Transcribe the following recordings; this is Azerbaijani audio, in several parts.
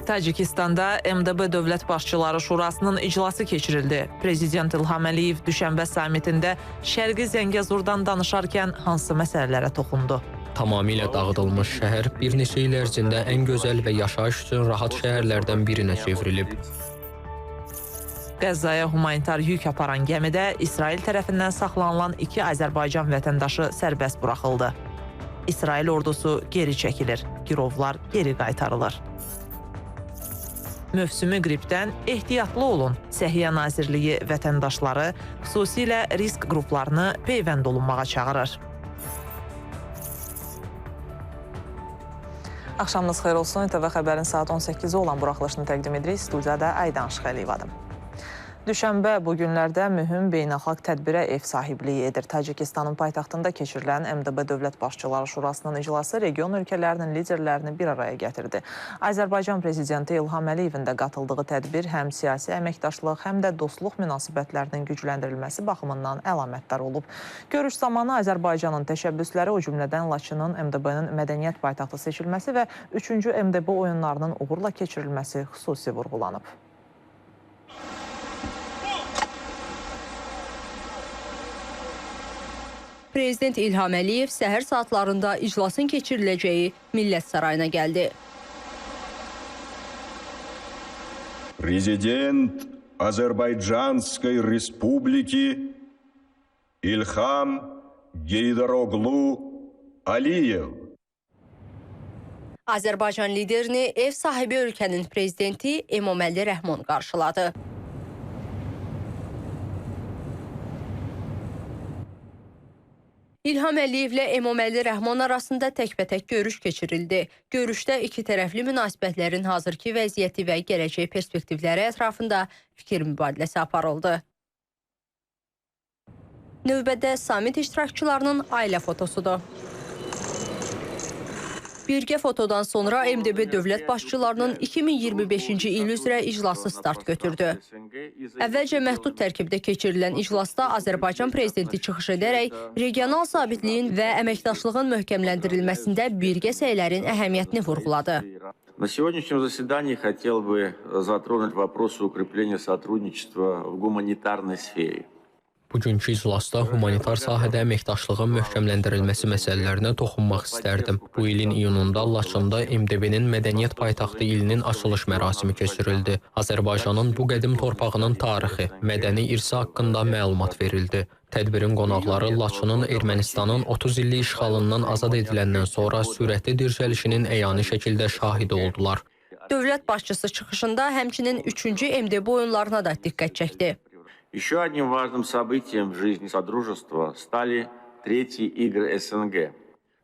Tacikistanda MDB Dövlət Başçıları Şurasının iclası keçirildi. Prezident İlham Əliyev düşənbə sammitində Şərqi Zəngəzurdan danışarkən hansı məsələlərə toxundu? Tamamilə dağıdılmış şəhər bir neçə il ərzində ən gözəl və yaşayış üçün rahat şəhərlərdən birinə çevrilib. Qəzzaya humanitar yük aparan gəmidə İsrail tərəfindən saxlanılan 2 Azərbaycan vətəndaşı sərbəst buraxıldı. İsrail ordusu geri çəkilir, girovlar geri qaytarılır. Mövsümü qripdən ehtiyatlı olun. Səhiyyə Nazirliyi vətəndaşları, xüsusilə risk qruplarını peyvənd olunmağa çağırır. Axşamınız xeyir olsun. İTV Xəbərin saat 18-i olan buraxılışını təqdim edirik. Studiyada Aydan Şıxəliyevadım. Düşənbə bu günlərdə mühüm beynəlxalq tədbirə ev sahibliyi edir. Tacikistanın paytaxtında keçirilən MDB Dövlət Başçıları Şurasının iclası region ölkələrinin liderlərini bir araya gətirdi. Azərbaycan Prezidenti İlham Əliyevin də qatıldığı tədbir həm siyasi əməkdaşlıq, həm də dostluq münasibətlərinin gücləndirilməsi baxımından əlamətdar olub. Görüş zamanı Azərbaycanın təşəbbüsləri, o cümlədən Laçının MDB-nin mədəniyyət paytaxtı seçilməsi və 3-cü MDB oyunlarının uğurla keçirilməsi xüsusi vurğulanıb. Prezident İlham Əliyev səhər saatlarında iclasın keçiriləcəyi Millət Sarayına gəldi. Prezident Azərbaycanskay Respubliki İlham Heydəroğlu Əliyev. Azərbaycan liderini ev sahibi ölkənin prezidenti Emomali Rəhmon qarşıladı. İlham Əliyevlə Emomali Rəhmon arasında təkbətək görüş keçirildi. Görüşdə iki tərəfli münasibətlərin hazırki vəziyyəti və gələcək perspektivləri ətrafında fikir mübadiləsi aparıldı. Növbədə sammit iştirakçılarının ailə fotosudur. Birgə fotodan sonra MDB dövlət başçılarının 2025-ci il üzrə iclası start götürdü. Əvvəlcə məhdud tərkibdə keçirilən iclasda Azərbaycan prezidenti çıxış edərək regional sabitliyin və əməkdaşlığın möhkəmləndirilməsində birgə səylərin əhəmiyyətini vurğuladı. На сегодняшнем заседании хотел бы затронуть вопросы укрепления сотрудничества в гуманитарной сфере. Bugünkü iclasda humanitar sahədə əməkdaşlığın möhkəmləndirilməsi məsələlərinə toxunmaq istərdim. Bu ilin iyununda Laçında MDB-nin mədəniyyət paytaxtı ilinin açılış mərasimi keçirildi. Azərbaycanın bu qədim torpağının tarixi, mədəni irsi haqqında məlumat verildi. Tədbirin qonaqları Laçının Ermənistanın 30 illik işğalından azad ediləndən sonra sürətli dirçəlişinin əyani şəkildə şahidi oldular. Dövlət başçısı çıxışında həmçinin 3-cü MDB oyunlarına da diqqət çəkdi. Еще одним важным событием в жизни Содружества стали третьи игры СНГ.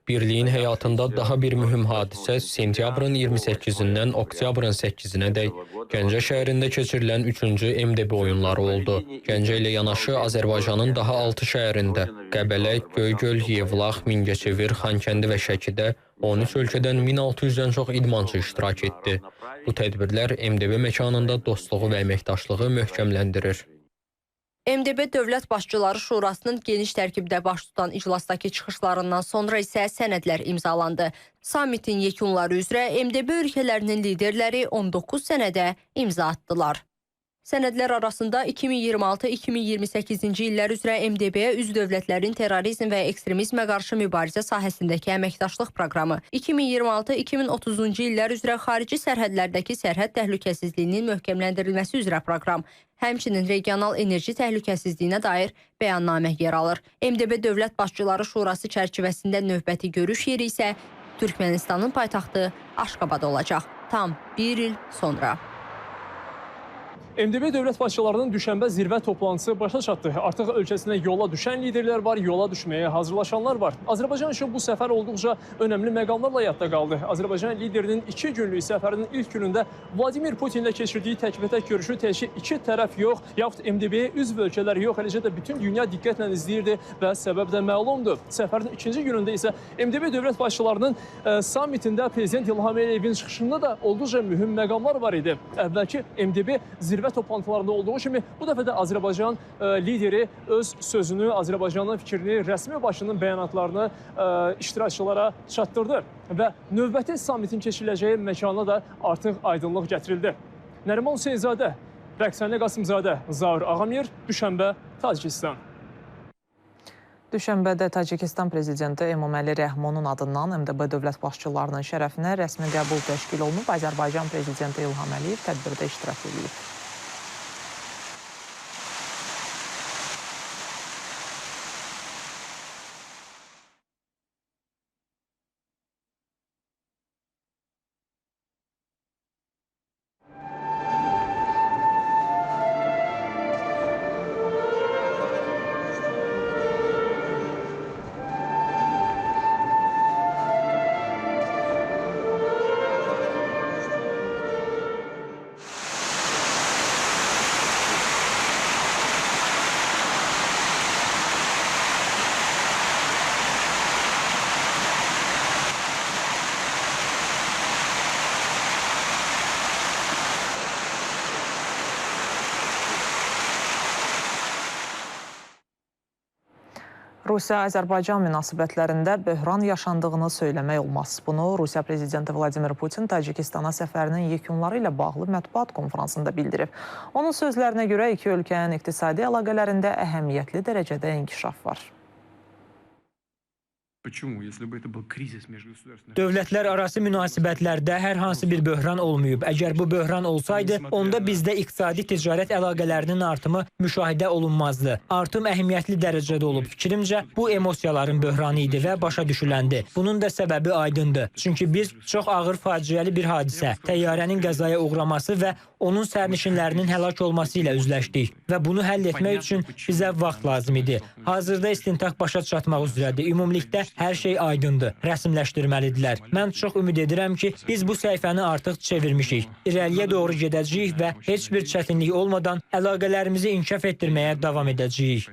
Birliyin həyatında daha bir mühüm hadisə sentyabrın 28-dən oktyabrın 8-nədək Gəncə şəhərində keçirilən 3-cü MDB oyunları oldu. Gəncə ilə yanaşı Azərbaycanın daha 6 şəhərində Qəbələ, Göygöl, Yevlax, Mingəçevir, Xankəndi və Şəkidə 13 ölkədən 1600-dən çox idmançı iştirak etdi. Bu tədbirlər MDB məkanında dostluğu və əməkdaşlığı möhkəmləndirir. MDB Dövlət Başçıları Şurasının geniş tərkibdə baş tutan iclasdakı çıxışlarından sonra isə sənədlər imzalandı. Sammitin yekunları üzrə MDB ölkələrinin liderləri 19 sənədə imza atdılar. Sənədlər arasında 2026-2028-ci illər üzrə MDB-yə üzv dövlətlərin terrorizm və ekstremizmə qarşı mübarizə sahəsindəki əməkdaşlıq proqramı, 2026-2030-cu illər üzrə xarici sərhədlərdəki sərhəd təhlükəsizliyinin möhkəmləndirilməsi üzrə proqram, həmçinin regional enerji təhlükəsizliyinə dair bəyannamə yer alır. MDB Dövlət Başçıları Şurası çərçivəsində növbəti görüş yeri isə Türkmənistanın paytaxtı Aşqabad olacaq, tam bir il sonra. MDB dövlət başçılarının düşənbə zirvə toplantısı başa çatdı. Artıq ölkəsinə yola düşən liderlər var, yola düşməyə hazırlaşanlar var. Azərbaycan üçün bu səfər olduqca önəmli məqamlarla yadda qaldı. Azərbaycan liderinin 2 günlük səfərinin ilk günündə Vladimir Putinlə keçirdiyi təkbətək görüşü təkcə iki tərəf yox, yaxud MDB-yə üzv ölkələr yox, eləcə də bütün dünya diqqətlə izləyirdi və səbəb də məlumdur. Səfərin ikinci günündə isə MDB dövlət başçılarının sammitində Prezident İlham Əliyevin çıxışında da olduqca mühüm məqamlar var idi. Əvvəlki MDB zirvə zirvə toplantılarında olduğu kimi bu dəfə də Azərbaycan lideri öz sözünü, Azərbaycanın fikrini, rəsmi başının bəyanatlarını iştirakçılara çatdırdı və növbəti sammitin keçiriləcəyi məkana da artıq aydınlıq gətirildi. Nəriman Hüseynzadə, Rəqsənli Qasımzadə, Zaur Ağamir, Düşənbə, Tacikistan. Düşənbədə Tacikistan prezidenti Emomali Rəhmonun adından MDB dövlət başçılarının şərəfinə rəsmi qəbul təşkil olunub. Azərbaycan prezidenti İlham Əliyev tədbirdə iştirak edib. Rusiya-Azərbaycan münasibətlərində böhran yaşandığını söyləmək olmaz. Bunu Rusiya prezidenti Vladimir Putin Tacikistana səfərinin yekunları ilə bağlı mətbuat konfransında bildirib. Onun sözlərinə görə iki ölkənin iqtisadi əlaqələrində əhəmiyyətli dərəcədə inkişaf var. Dövlətlər arası münasibətlərdə hər hansı bir böhran olmayıb. Əgər bu böhran olsaydı, onda bizdə iqtisadi ticarət əlaqələrinin artımı müşahidə olunmazdı. Artım əhəmiyyətli dərəcədə olub. Fikrimcə, bu emosiyaların böhranı idi və başa düşüləndi. Bunun da səbəbi aydındır. Çünki biz çox ağır faciəli bir hadisə, təyyarənin qəzaya uğraması və onun sərnişinlərinin həlak olması ilə üzləşdik. Və bunu həll etmək üçün bizə vaxt lazım idi. Hazırda istintaq başa çatmaq üzrədir. Ümumilikdə hər şey aydındır, rəsmiləşdirməlidirlər. Mən çox ümid edirəm ki, biz bu səhifəni artıq çevirmişik. İrəliyə doğru gedəcəyik və heç bir çətinlik olmadan əlaqələrimizi inkişaf etdirməyə davam edəcəyik.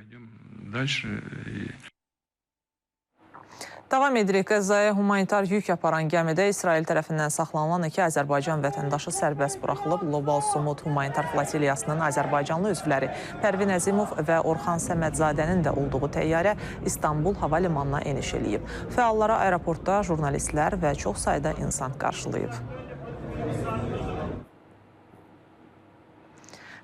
Davam edirik. Qəzzaya humanitar yük aparan gəmidə İsrail tərəfindən saxlanılan iki Azərbaycan vətəndaşı sərbəst buraxılıb. Global Sumud humanitar flotiliyasının Azərbaycanlı üzvləri Pərvin Əzimov və Orxan Səmədzadənin də olduğu təyyarə İstanbul hava limanına eniş eləyib. Fəallara aeroportda jurnalistlər və çox sayda insan qarşılayıb.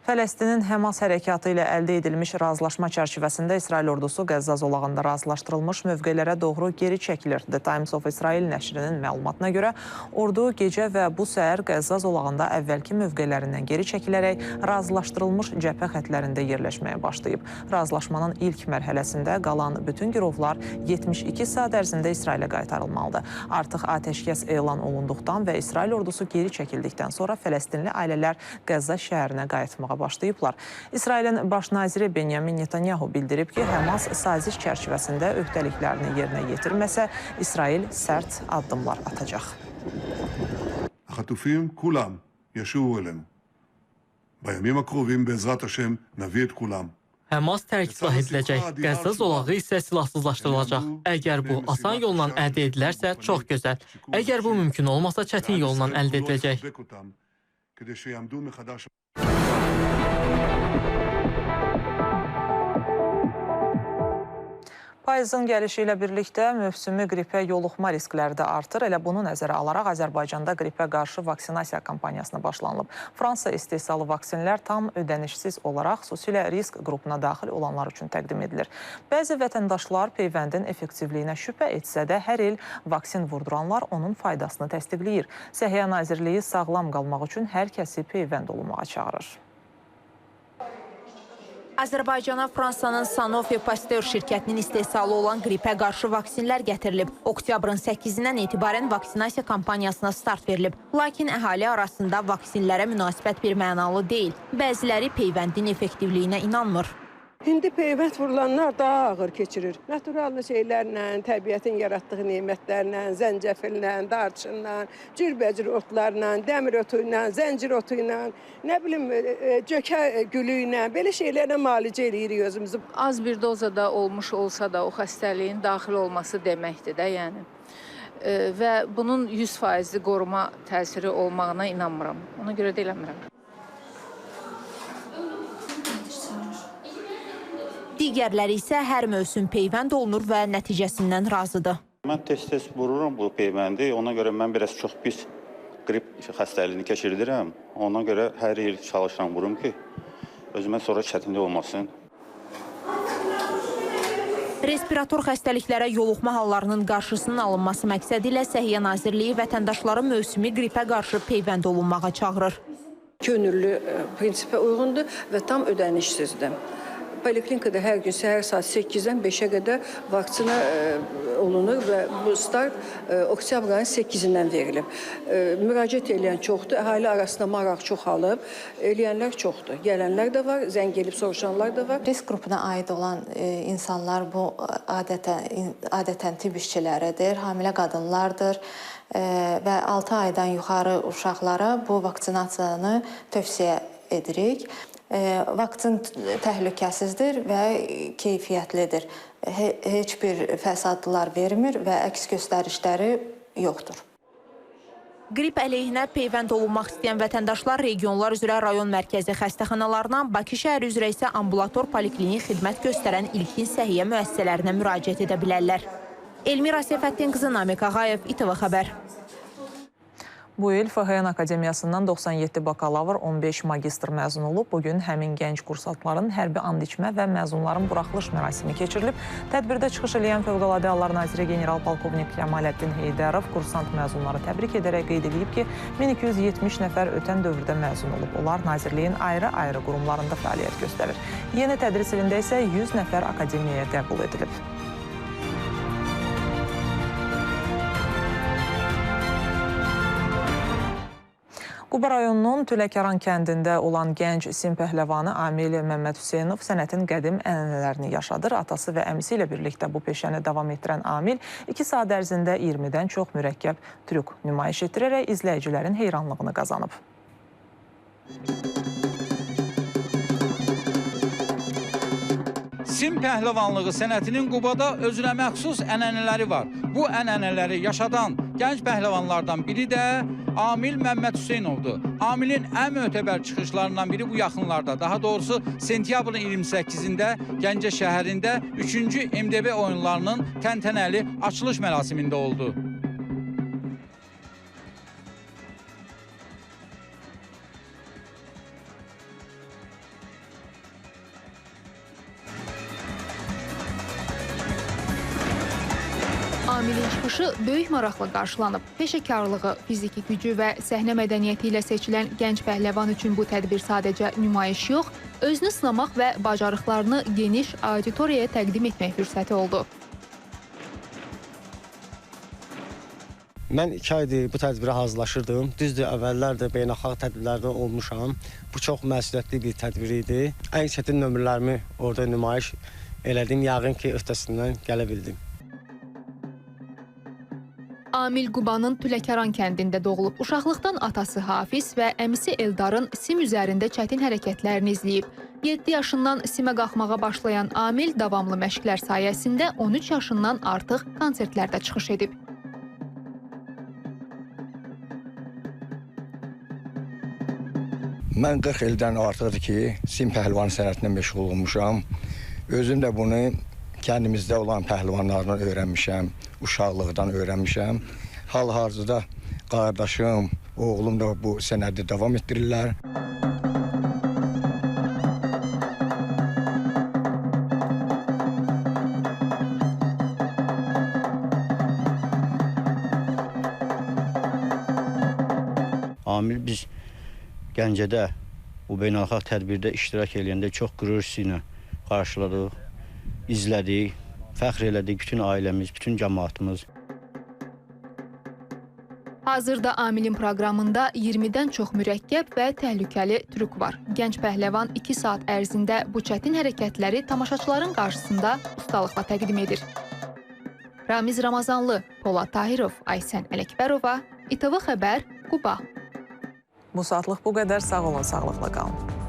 Fələstinin Həmas hərəkatı ilə əldə edilmiş razılaşma çərçivəsində İsrail ordusu Qəzza zolağında razılaşdırılmış mövqelərə doğru geri çəkilir. The Times of Israel nəşrinin məlumatına görə ordu gecə və bu səhər Qəzza zolağında əvvəlki mövqelərindən geri çəkilərək razılaşdırılmış cəbhə xətlərində yerləşməyə başlayıb. Razılaşmanın ilk mərhələsində qalan bütün girovlar 72 saat ərzində İsrailə qaytarılmalıdır. Artıq atəşkəs elan olunduqdan və İsrail ordusu geri çəkildikdən sonra Fələstinli ailələr Qəzza şəhərinə qayıtmağa başlayıblar. İsrailin baş naziri Benyamin Netanyahu bildirib ki, Həmas saziş çərçivəsində öhdəliklərini yerinə yetirməsə, İsrail sərt addımlar atacaq. החטופים כולם ישובו אלינו. בימים הקרובים בעזרת השם נביא את כולם. Həmas tərk ediləcək, Qəzza zolağı isə silahsızlaşdırılacaq. Əgər bu asan yolla əldə edilərsə, çox gözəl. Əgər bu mümkün olmasa, çətin yolla əldə ediləcək. Payızın gəlişi ilə birlikdə mövsümi qripə yoluxma riskləri də artır. Elə bunu nəzərə alaraq Azərbaycanda qripə qarşı vaksinasiya kampaniyasına başlanılıb. Fransa istehsalı vaksinlər tam ödənişsiz olaraq xüsusilə risk qrupuna daxil olanlar üçün təqdim edilir. Bəzi vətəndaşlar peyvəndin effektivliyinə şübhə etsə də hər il vaksin vurduranlar onun faydasını təsdiqləyir. Səhiyyə Nazirliyi sağlam qalmaq üçün hər kəsi peyvənd olunmağa çağırır. Azərbaycana Fransanın Sanofi Pasteur şirkətinin istehsalı olan qripə qarşı vaksinlər gətirilib. Oktyabrın 8-dən etibarən vaksinasiya kampaniyasına start verilib. Lakin əhali arasında vaksinlərə münasibət bir mənalı deyil. Bəziləri peyvəndin effektivliyinə inanmır. İndi peyvənd vurulanlar daha ağır keçirir. Naturallı şeylərlə, təbiətin yaratdığı nemətlərlə, zəncəfillə, darçınla, cürbəcür otlarla, dəmir otu ilə, zəncir otu ilə, nə bilim, cökə gülü ilə, belə şeylərlə müalicə eləyirik özümüzü. Az bir dozada olmuş olsa da o xəstəliyin daxil olması deməkdir də, yəni. Və bunun 100% qoruma təsiri olmağına inanmıram. Ona görə də eləmirəm. Digərləri isə hər mövsüm peyvənd olunur və nəticəsindən razıdır. Mən tez-tez vururam bu peyvəndi. Ona görə mən biraz çox pis qrip xəstəliyini keçirdirəm. Ona görə hər il çalışıram vurum ki, özümə sonra çətinlik olmasın. Respirator xəstəliklərə yoluxma hallarının qarşısının alınması məqsədi ilə Səhiyyə Nazirliyi vətəndaşları mövsümi qripə qarşı peyvənd olunmağa çağırır. Könüllü prinsipə uyğundur və tam ödənişsizdir. Poliklinikada hər gün səhər saat 8-dən 5-ə qədər vaksina olunur və bu start oktyabr ayının 8-dən verilib. Müraciət edən çoxdur, əhali arasında maraq çoxalıb, eləyənlər çoxdur. Gələnlər də var, zəng gelib soruşanlar da var. Risk qrupuna aid olan insanlar bu adətən tibb işçiləridir, hamilə qadınlardır və 6 aydan yuxarı uşaqlara bu vaksinasiyanı tövsiyə edirik. Vaksin təhlükəsizdir və keyfiyyətlidir. Heç bir fəsadlar vermir və əks göstərişləri yoxdur. Qrip əleyhinə peyvənd olunmaq istəyən vətəndaşlar regionlar üzrə rayon mərkəzi xəstəxanalarına, Bakı şəhəri üzrə isə ambulator poliklinik xidmət göstərən ilkin səhiyyə müəssisələrinə müraciət edə bilərlər. Elmira Seyfəddin qızı Namiq Ağayev, İTV Xəbər. Bu il FHN Akademiyasından 97 bakalavr, 15 magistr məzun olub. Bugün həmin gənc kursantların hərbi and içmə və məzunların buraxılış mərasimi keçirilib. Tədbirdə çıxış edən Fövqəladə Hallar Naziri General-Polkovnik Kəmaləddin Heydərov kursant məzunları təbrik edərək qeyd edib ki, 1270 nəfər ötən dövrdə məzun olub. Onlar Nazirliyin ayrı-ayrı qurumlarında fəaliyyət göstərir. Yeni tədris ilində isə 100 nəfər akademiyaya qəbul edilib. Quba rayonunun Tüləkəran kəndində olan gənc sim pəhləvanı Amil Məmməd Hüseynov sənətin qədim ənənələrini yaşadır. Atası və əmisi ilə birlikdə bu peşəni davam etdirən Amil 2 saat ərzində 20-dən çox mürəkkəb trük nümayiş etdirərək izləyicilərin heyranlığını qazanıb. Sim pəhləvanlığı sənətinin Qubada özünə məxsus ənənələri var. Bu ənənələri yaşadan gənc pəhləvanlardan biri də Amil Məmməd Hüseynovdur. Amilin ən mötəbər çıxışlarından biri bu yaxınlarda, daha doğrusu sentyabrın 28-də Gəncə şəhərində 3-cü MDB oyunlarının təntənəli açılış mərasimində oldu. Amilin çıxışı böyük maraqla qarşılanıb. Peşəkarlığı, fiziki gücü və səhnə mədəniyyəti ilə seçilən gənc pəhləvan üçün bu tədbir sadəcə nümayiş yox, özünü sınamaq və bacarıqlarını geniş auditoriyaya təqdim etmək fürsəti oldu. Mən 2 aydır bu tədbirə hazırlaşırdım. Düzdür, əvvəllər də beynəlxalq tədbirlərdə olmuşam. Bu çox məsuliyyətli bir tədbir idi. Ən çətin nömrələrimi orada nümayiş elədim. Yəqin ki, öhdəsindən gələ bildim. Amil Qubanın Tüləkəran kəndində doğulub. Uşaqlıqdan atası Hafiz və əmisi Eldarın sim üzərində çətin hərəkətlərini izləyib. 7 yaşından simə qalxmağa başlayan Amil davamlı məşqlər sayəsində 13 yaşından artıq konsertlərdə çıxış edib. Mən 40 ildən artıqdır ki, sim pəhlivanı sənətinə məşğul olmuşam. Özüm də bunu kəndimizdə olan pəhlivanlardan öyrənmişəm, uşaqlıqdan öyrənmişəm. Hal-hazırda qardaşım, oğlum da bu sənədi davam etdirirlər. Amil biz Gəncədə bu beynəlxalq tədbirdə iştirak edəndə çox qürur hissi ilə qarşıladıq, izlədik, fəxr elədik bütün ailəmiz, bütün cəmaatımız. Hazırda Amilin proqramında 20-dən çox mürəkkəb və təhlükəli trük var. Gənc pəhləvan 2 saat ərzində bu çətin hərəkətləri tamaşaçıların qarşısında ustalıqla təqdim edir. Ramiz Ramazanlı, Polad Tahirov, Aysən Ələkbərova, İTV Xəbər, Quba. Bu saatlıq bu qədər. Sağ olun, sağlıqla qalın.